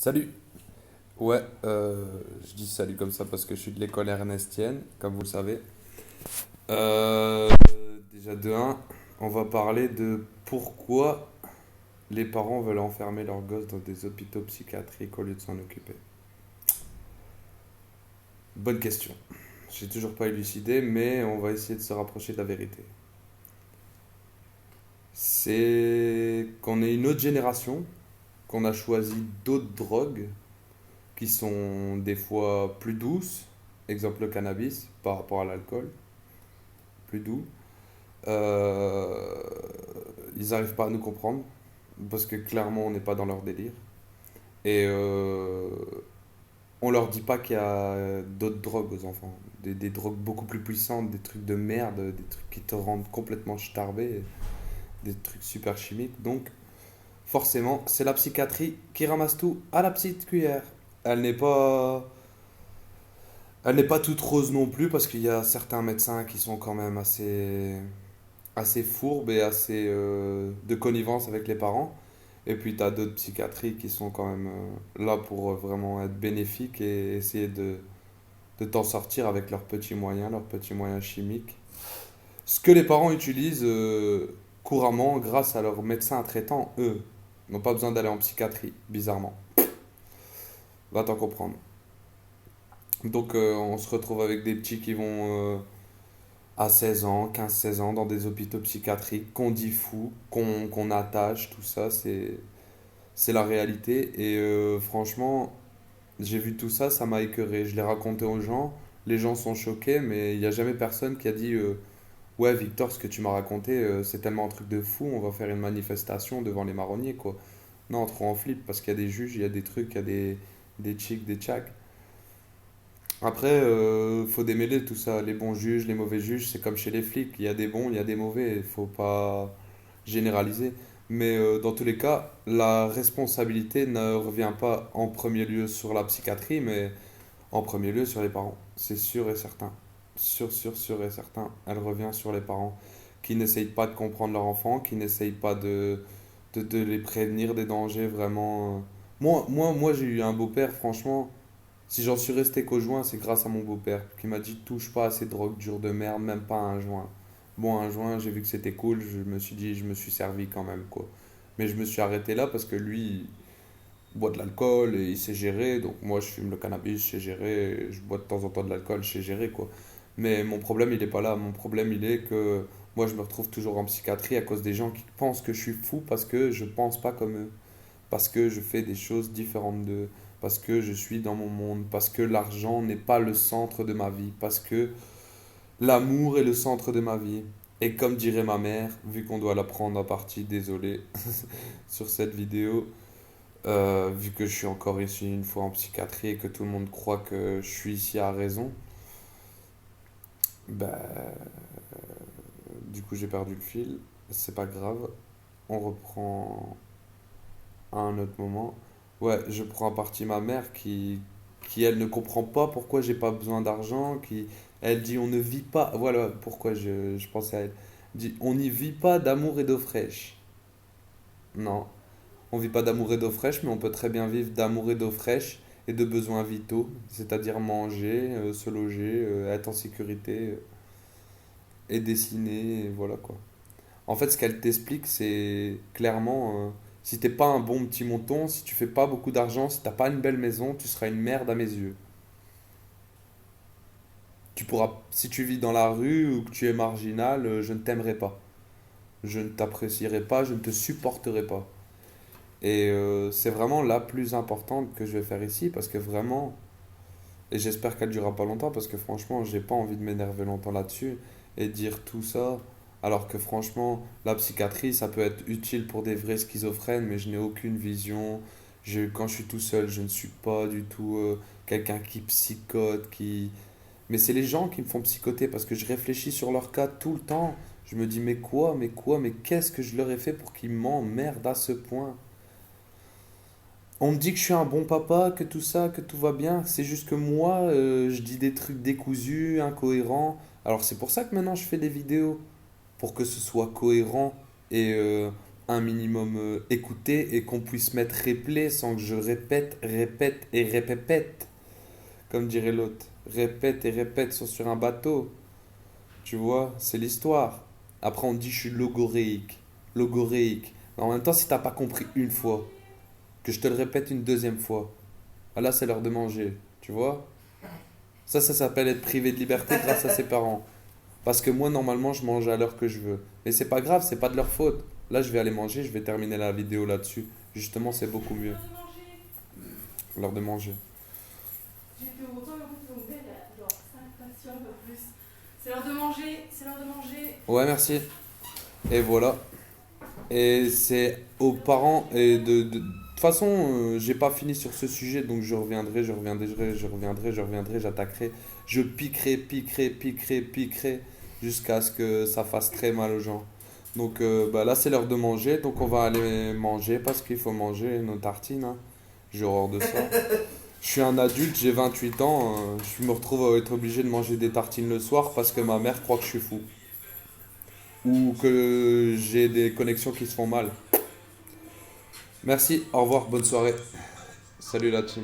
Salut! Ouais, je dis salut comme ça parce que je suis de l'école ernestienne, comme vous le savez. Euh, Déjà de un, on va parler de pourquoi les parents veulent enfermer leurs gosses dans des hôpitaux psychiatriques au lieu de s'en occuper. Bonne question. J'ai toujours pas élucidé, mais on va essayer de se rapprocher de la vérité. C'est qu'on est une autre génération, qu'on a choisi d'autres drogues qui sont des fois plus douces, exemple le cannabis par rapport à l'alcool, plus doux. Euh, Ils n'arrivent pas à nous comprendre parce que clairement on n'est pas dans leur délire. Et on leur dit pas qu'il y a d'autres drogues aux enfants, des drogues beaucoup plus puissantes, des trucs de merde, des trucs qui te rendent complètement starbé, des trucs super chimiques. Donc forcément, c'est la psychiatrie qui ramasse tout à la petite cuillère. Elle n'est pas Elle n'est pas toute rose non plus parce qu'il y a certains médecins qui sont quand même assez fourbes et assez de connivence avec les parents. Et puis tu as d'autres psychiatries qui sont quand même là pour vraiment être bénéfiques et essayer de t'en sortir avec leurs petits moyens chimiques. Ce que les parents utilisent couramment grâce à leurs médecins traitants, eux, n'ont pas besoin d'aller en psychiatrie, bizarrement. Va t'en comprendre. Donc on se retrouve avec des petits qui vont à 16 ans, 15-16 ans, dans des hôpitaux psychiatriques, qu'on dit fou, qu'on attache, tout ça, c'est la réalité. Et franchement, j'ai vu tout ça, ça m'a écœuré. Je l'ai raconté aux gens, les gens sont choqués, mais il n'y a jamais personne qui a dit ouais, Victor, ce que tu m'as raconté, c'est tellement un truc de fou, on va faire une manifestation devant les marronniers, quoi. Non, trop en flip, parce qu'il y a des juges, il y a des trucs, il y a des chics, des tchaks. Après, faut démêler tout ça. Les bons juges, les mauvais juges, c'est comme chez les flics. Il y a des bons, il y a des mauvais. Il faut pas généraliser. Mais dans tous les cas, la responsabilité ne revient pas en premier lieu sur la psychiatrie, mais en premier lieu sur les parents. C'est sûr et certain. Sûr et certain. Elle revient sur les parents qui n'essayent pas de comprendre leur enfant, qui n'essayent pas de les prévenir des dangers vraiment. Moi j'ai eu un beau-père, franchement. Si j'en suis resté qu'au joint, c'est grâce à mon beau-père qui m'a dit touche pas à ces drogues dures de merde, même pas à un joint. Bon, un joint, j'ai vu que c'était cool, je me suis dit, je me suis servi quand même, quoi. Mais je me suis arrêté là parce que lui, il boit de l'alcool et il sait gérer, donc moi je fume le cannabis, je sais gérer, je bois de temps en temps de l'alcool, je sais gérer, quoi. Mais mon problème, il est pas là. Mon problème, il est que moi je me retrouve toujours en psychiatrie à cause des gens qui pensent que je suis fou parce que je pense pas comme eux, parce que je fais des choses différentes d'eux, parce que je suis dans mon monde, parce que l'argent n'est pas le centre de ma vie, parce que l'amour est le centre de ma vie. Et comme dirait ma mère, vu qu'on doit la prendre en partie, désolé sur cette vidéo, vu que je suis encore ici une fois en psychiatrie et que tout le monde croit que je suis ici à raison, bah, du coup j'ai perdu le fil, c'est pas grave, on reprend à un autre moment. Ouais, je prends à partie ma mère qui elle ne comprend pas pourquoi j'ai pas besoin d'argent, qui elle dit on ne vit pas, voilà pourquoi je pensais à elle. Elle dit on n'y vit pas d'amour et d'eau fraîche. Non, on vit pas d'amour et d'eau fraîche, mais on peut très bien vivre d'amour et d'eau fraîche et de besoins vitaux, c'est-à-dire manger, se loger, être en sécurité et dessiner, et voilà quoi. En fait, ce qu'elle t'explique, c'est clairement, si t'es pas un bon petit monton, si tu fais pas beaucoup d'argent, si t'as pas une belle maison, tu seras une merde à mes yeux. Tu pourras, si tu vis dans la rue ou que tu es marginal, je ne t'aimerai pas. Je ne t'apprécierai pas, je ne te supporterai pas. Et c'est vraiment la plus importante que je vais faire ici parce que vraiment, et j'espère qu'elle durera pas longtemps parce que franchement, j'ai pas envie de m'énerver longtemps là-dessus et dire tout ça. Alors que franchement, la psychiatrie, ça peut être utile pour des vrais schizophrènes, mais je n'ai aucune vision. Quand je suis tout seul, je ne suis pas du tout quelqu'un qui psychote, qui... Mais c'est les gens qui me font psychoter parce que je réfléchis sur leur cas tout le temps. Je me dis, mais qu'est-ce que je leur ai fait pour qu'ils m'emmerdent à ce point? On me dit que je suis un bon papa, que tout ça, que tout va bien. C'est juste que moi, je dis des trucs décousus, incohérents. Alors c'est pour ça que maintenant je fais des vidéos, pour que ce soit cohérent et un minimum écouté et qu'on puisse mettre replay sans que je répète, répète et répète, comme dirait l'autre. Répète et répète sur un bateau. Tu vois, c'est l'histoire. Après, on dit je suis logoréique. Logoréique. Mais en même temps, si t'as pas compris une fois, que je te le répète une deuxième fois, ah là, c'est l'heure de manger. Tu vois? Ça s'appelle être privé de liberté grâce à ses parents. Parce que moi, normalement, je mange à l'heure que je veux. Mais c'est pas grave, c'est pas de leur faute. Là, je vais aller manger, je vais terminer la vidéo là-dessus. Justement, c'est beaucoup mieux. L'heure de manger. J'ai été au repas, mais en fait, ils ont ouvert il y a genre 5 patients, pas plus. C'est l'heure de manger, c'est l'heure de manger. Ouais, merci. Et voilà. Et c'est aux parents et de toute façon, j'ai pas fini sur ce sujet, donc je reviendrai, j'attaquerai, je piquerai, jusqu'à ce que ça fasse très mal aux gens. Donc bah là, c'est l'heure de manger, donc on va aller manger parce qu'il faut manger nos tartines, hein. J'ai horreur de ça. Je suis un adulte, j'ai 28 ans, je me retrouve à être obligé de manger des tartines le soir parce que ma mère croit que je suis fou. Ou que j'ai des connexions qui se font mal. Merci, au revoir, bonne soirée. Salut la team.